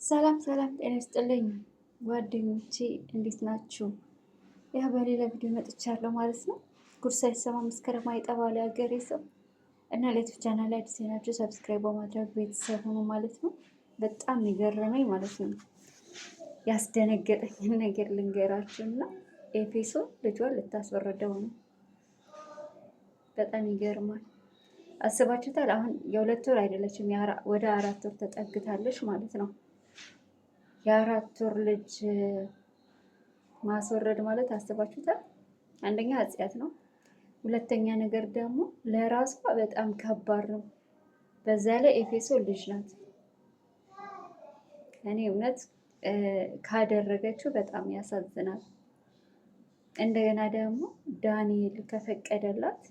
ሰላም ሰላም፣ ጤና ይስጥልኝ ጓደኞቼ፣ እንዴት ናችሁ? ያ በሌላ ቪዲዮ መጥቻለሁ ማለት ነው። ጉድ ሳይሰማ መስከረም አይጠባል ያገሬ ሰው እና ለዩቲዩብ ቻናል ላይ አዲስ ናችሁ ሰብስክራይብ በማድረግ ቤተሰብ ሆኖ ማለት ነው። በጣም የገረመኝ ማለት ነው ያስደነገጠኝን ነገር ልንገራችሁ እና ኤፌሶን ልጇን ልታስወረደው ነው። በጣም ይገርማል። አስባችሁታል? አሁን የሁለት ወር አይደለችም ወደ 4 ወር ተጠግታለች ማለት ነው። የ4 ወር ልጅ ማስወረድ ማለት አስባችሁታል? አንደኛ ኃጢአት ነው። ሁለተኛ ነገር ደግሞ ለራሷ በጣም ከባድ ነው። በዛ ላይ ኤፌሶ ልጅ ናት። እኔ እውነት ካደረገችው በጣም ያሳዝናል። እንደገና ደግሞ ዳንኤል ከፈቀደላት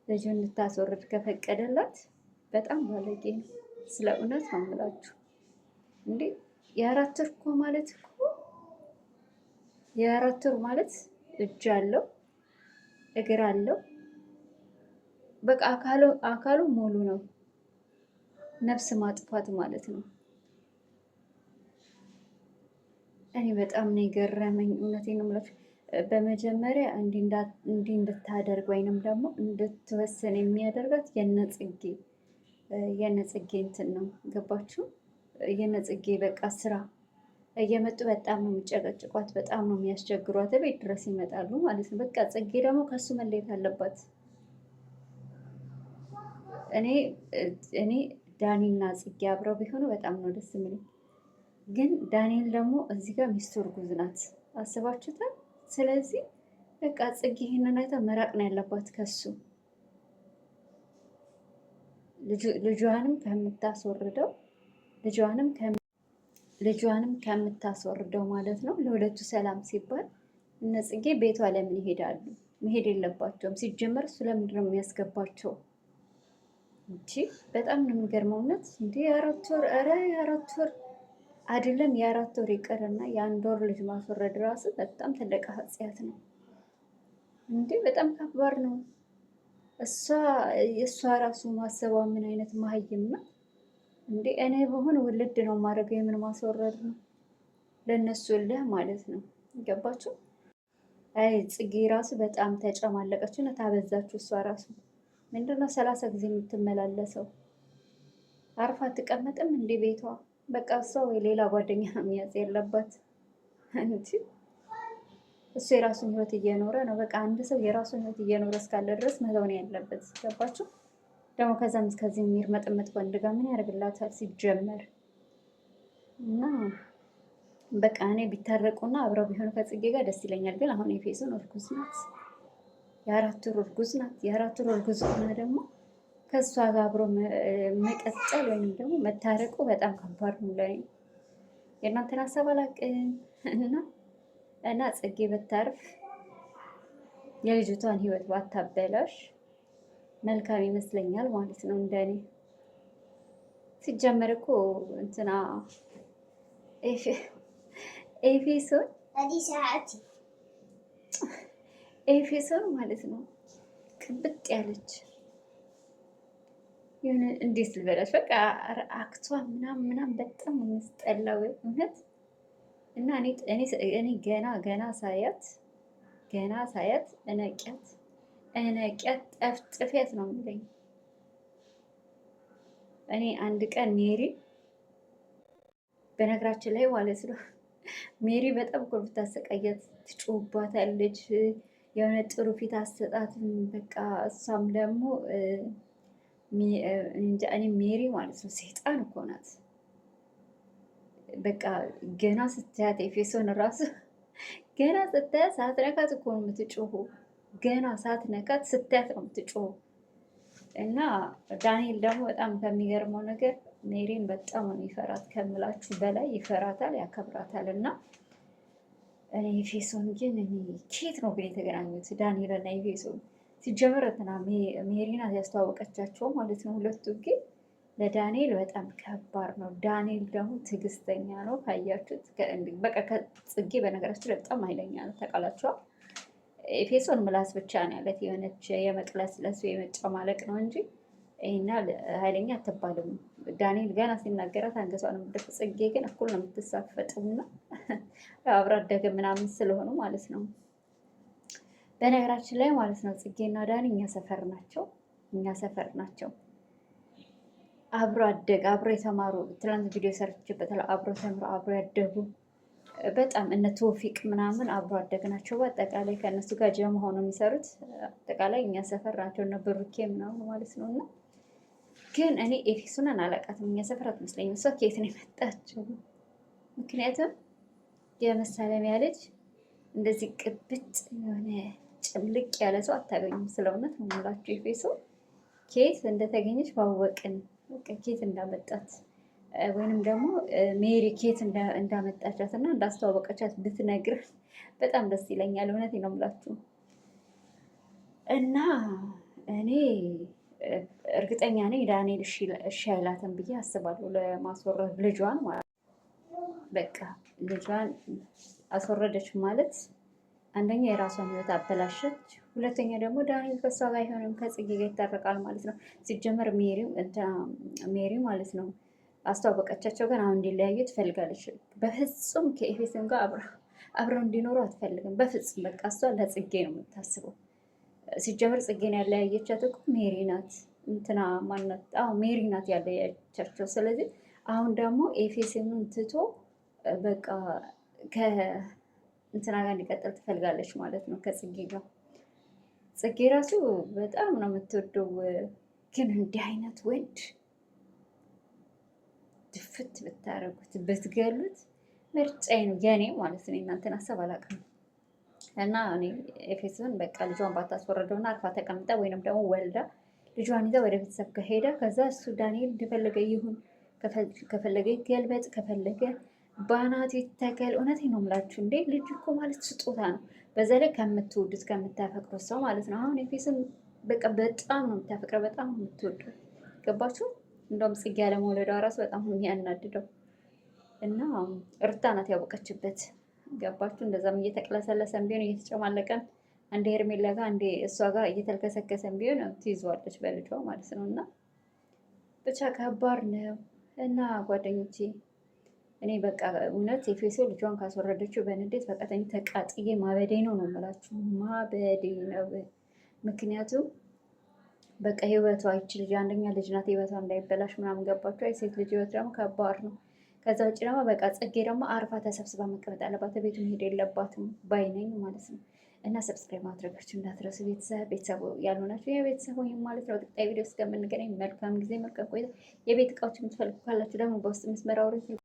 ልጁን እንድታስወርድ ከፈቀደላት በጣም ባለጌ ነው። ስለ እውነት ነው የምላችሁ እንዴ የ4 ወር እኮ ማለት እኮ የ4 ወር ማለት እጅ አለው እግር አለው። በቃ አካሉ ሙሉ ነው። ነፍስ ማጥፋት ማለት ነው። እኔ በጣም ነው የገረመኝ። እውነቴን ነው የምላችሁ። በመጀመሪያ እንዲህ እንድታደርግ ወይንም ደግሞ እንድትወሰን የሚያደርጋት የነጽጌ እንትን ነው። ገባችሁ? የነጽጌ በቃ ስራ እየመጡ በጣም ነው የሚጨቀጭቋት፣ በጣም ነው የሚያስቸግሯት። ቤት ድረስ ይመጣሉ ማለት ነው። በቃ ጽጌ ደግሞ ከሱ መለየት አለባት። እኔ ዳኒና ጽጌ አብረው ቢሆኑ በጣም ነው ደስ የሚለኝ። ግን ዳንኤል ደግሞ እዚህ ጋር ሚስቱ እርጉዝ ናት። አስባችሁታል? ስለዚህ በቃ ጽጌ ይህንን አይታ መራቅ ነው ያለባት ከሱ ልጇንም ከምታስወርደው ማለት ነው። ለሁለቱ ሰላም ሲባል እነ ጽጌ ቤቷ ለምን ይሄዳሉ? መሄድ የለባቸውም። ሲጀመር እሱ ለምንድን ነው የሚያስገባቸው? እንጂ በጣም ነው የሚገርመው እውነት። እንዲህ የ4 ወር የ4 ወር አይደለም የ4 ወር ይቅርና የ1 ወር ልጅ ማስወረድ ራሱ በጣም ትልቅ ኃጢአት ነው። እንዴ በጣም ከባድ ነው። እሷ ራሱ ማሰቧ ምን አይነት መሀይም ነው እንዴ! እኔ በሆነ ውልድ ነው ማድረገው። የምን ማስወረድ ነው? ለነሱ ልህ ማለት ነው። ገባችሁ? አይ ጽጌ ራሱ በጣም ተጨማለቀች እና ታበዛችሁ። እሷ ራሱ ምንድነው 30 ጊዜ የምትመላለሰው? አርፋ አትቀመጥም እንዴ ቤቷ? በቃ እሷ ወይ ሌላ ጓደኛ ነው የሚያዝ ያለባት እንጂ እሱ የራሱን ህይወት እየኖረ ነው። በቃ አንድ ሰው የራሱን ህይወት እየኖረ እስካለ ድረስ መተው ነው ያለበት። ገባችሁ? ደግሞ ከዛም እስከዚህ የሚርመጥመጥ ወንድ ጋር ምን ያደርግላታል ሲጀመር? እና በቃ እኔ ቢታረቁና አብረው ቢሆኑ ከጽጌ ጋር ደስ ይለኛል። ግን አሁን ኤፌሶን እርጉዝ ናት፣ የ4 ወር እርጉዝ ናት። የ4 ወር እርጉዝ ሆና ደግሞ ከእሷ ጋር አብሮ መቀጠል ወይም ደግሞ መታረቁ በጣም ከባድ ነው ለኔ። የእናንተን ሀሳብ አላውቅም። እና ጽጌ ብታርፍ የልጅቷን ህይወት ባታበላሽ መልካም ይመስለኛል ማለት ነው እንደኔ። ሲጀመር እኮ እንትና ኤፌሶን ማለት ነው ቅብጥ ያለች የሆነ እንዴት ልበላሽ፣ በቃ አክቷ ምናምን በጣም የሚያስጠላው እውነት። እና እኔ ገና ሳያት እነቂያት ጠፍጥፊያት ነው የሚለኝ። እኔ አንድ ቀን በነገራችን ላይ ማለት ነው ሜሪ በጣም እኮ ብታሰቃያት ትጮህባታለች። የሆነ ጥሩ ፊት አሰጣትም በቃ እሷም ደግሞ እኔ ሜሪ ማለት ነው ሴጣን እኮ ናት። በቃ ገና ስታያት ኤፌሶን ራሱ ገና ስታያት ሳትነካት እኮ ነው የምትጮሁ። ገና ሳትነካት ስታያት ነው የምትጮሁ። እና ዳንኤል ደግሞ በጣም ከሚገርመው ነገር ሜሪን በጣም ነው የሚፈራት፣ ከምላችሁ በላይ ይፈራታል፣ ያከብራታል። እና እኔ ኤፌሶን ግን ኬት ነው ግን የተገናኙት ዳንኤል እና ኤፌሶን? ሲጀመር እንትና ሜሪ ናት ያስተዋወቀቻቸው ማለት ነው። ሁለቱ ግን ለዳንኤል በጣም ከባድ ነው። ዳንኤል ደግሞ ትዕግስተኛ ነው ካያችሁት። በቃ ከጽጌ በነገራችን ላይ በጣም ኃይለኛ ነው ታውቃላችኋል። ኤፌሶን ምላስ ብቻ ነው ያለት የሆነች የመቅለስ ለሱ የመጨማለቅ ነው እንጂ ይሄና ኃይለኛ አትባልም። ዳንኤል ገና ሲናገራት አንገቷን የምትደፍ፣ ጽጌ ግን እኩል ነው የምትሳፈጥና አብራ አደገ ምናምን ስለሆኑ ማለት ነው። በነገራችን ላይ ማለት ነው ጽጌና ዳኒ እኛ ሰፈር ናቸው። አብሮ አደግ አብሮ የተማሩ ትናንት ቪዲዮ ሰርችበታል። አብሮ ተምሮ አብሮ ያደጉ በጣም እነ ቶፊቅ ምናምን አብሮ አደግ ናቸው። በአጠቃላይ ከእነሱ ጋር ጀማ ሆነው የሚሰሩት አጠቃላይ እኛ ሰፈር ናቸው። እነ ብሩኬ ምናምን ማለት ነው። እና ግን እኔ ኤፌሶንን አላውቃትም። እኛ ሰፈር አትመስለኝም። እሷ ከየት ነው የመጣችው? ምክንያቱም የመሳለሚያ ልጅ እንደዚህ ቅብጥ የሆነ ጭምልቅ ያለ ሰው አታገኙም። ስለ እውነት ነው የምላችሁ። ኤፌሶ ከየት እንደተገኘች ባወቅን ኬት እንዳመጣት ወይንም ደግሞ ሜሪ ኬት እንዳመጣቻት እና እንዳስተዋወቀቻት ብትነግር በጣም ደስ ይለኛል። እውነቴ ነው የምላችሁ። እና እኔ እርግጠኛ ነኝ ዳንኤል እሺ አይላትም ብዬ አስባለሁ። ለማስወረድ ልጇን ማለት በቃ ልጇን አስወረደች ማለት አንደኛ የራሷን ሕይወት አበላሸች፣ ሁለተኛ ደግሞ ዳንኤል ከሷ ጋር አይሆንም ከጽጌ ጋር ይታረቃል ማለት ነው። ሲጀመር ሜሪ ማለት ነው አስተዋወቀቻቸው፣ ግን አሁን እንዲለያዩ ትፈልጋለች። በፍጹም ከኤፌሶን ጋር አብረው እንዲኖሩ አትፈልግም። በፍጹም በቃ እሷ ለጽጌ ነው የምታስበው። ሲጀመር ጽጌን ያለያየቻት እኮ ሜሪ ናት። እንትና ማናት? አዎ ሜሪ ናት ያለያየቻቸው። ስለዚህ አሁን ደግሞ ኤፌሶንን ትቶ በቃ ከእንትና ጋር እንዲቀጥል ትፈልጋለች ማለት ነው፣ ከጽጌ ጋር። ጽጌ ራሱ በጣም ነው የምትወደው። ግን እንዲህ አይነት ወንድ ድፍት ብታረጉት ብትገሉት ምርጫዬ ነው፣ የኔ ማለት ነው። እናንተን ሀሳብ አላውቅም። እና እኔ ኤፌሶን በቃ ልጇን ባታስወረደውና አርፋ ተቀምጣ ወይንም ደግሞ ወልዳ ልጇን ይዛ ወደ ቤተሰብ ከሄደ ከዛ እሱ ዳንኤል እንደፈለገ ይሁን፣ ከፈለገ ይገልበጥ፣ ከፈለገ ባናት ይተከል። እውነቴን ነው የምላችሁ። እንዴ ልጅ እኮ ማለት ስጦታ ነው። በዛ ላይ ከምትወዱት ከምታፈቅሩት ሰው ማለት ነው። አሁን ኤፌሶን በቃ በጣም ነው የምታፈቅረው፣ በጣም ነው የምትወደው። ገባችሁ? እንደውም ጽጌ ያለመውለዷ ራሱ በጣም የሚያናድደው እና ሩታ ናት ያወቀችበት። ገባችሁ? እንደዛም እየተቅለሰለሰን ቢሆን እየተጨማለቀን አንዴ ሄርሜላ ጋር አንዴ እሷ ጋር እየተልከሰከሰን ቢሆን ትይዘዋለች በልጇ ማለት ነው። እና ብቻ ከባድ ነው። እና ጓደኞቼ እኔ በቃ እውነት ኤፌሶ ልጇን ካስወረደችው በንዴት በቃ ተቃጥዬ ማበዴ ነው የምላችሁ፣ ማበዴ ነው። ምክንያቱም በቃ ህይወቷ ይች ልጅ አንደኛ ልጅ ናት፣ ህይወቷ እንዳይበላሽ ምናምን ገባችሁ። የሴት ልጅ ህይወት ደግሞ ከባድ ነው። ከዛ ውጭ ደግሞ በቃ ጽጌ ደግሞ አርፋ ተሰብስባ መቀመጥ አለባት፣ ቤቱ መሄድ የለባትም ባይነኝ ማለት ነው። እና ሰብስክራይብ ማድረጋችሁ እንዳትረሱ ቤተሰቡ ያልሆናችሁ የቤተሰብ ወይም ማለት ነው። ቀጣይ ቪዲዮ እስከምንገናኝ መልካም ጊዜ፣ መልካም ቆይታ። የቤት እቃዎች የምትፈልጉ ካላችሁ ደግሞ በውስጥ መስመር አውሩኝ።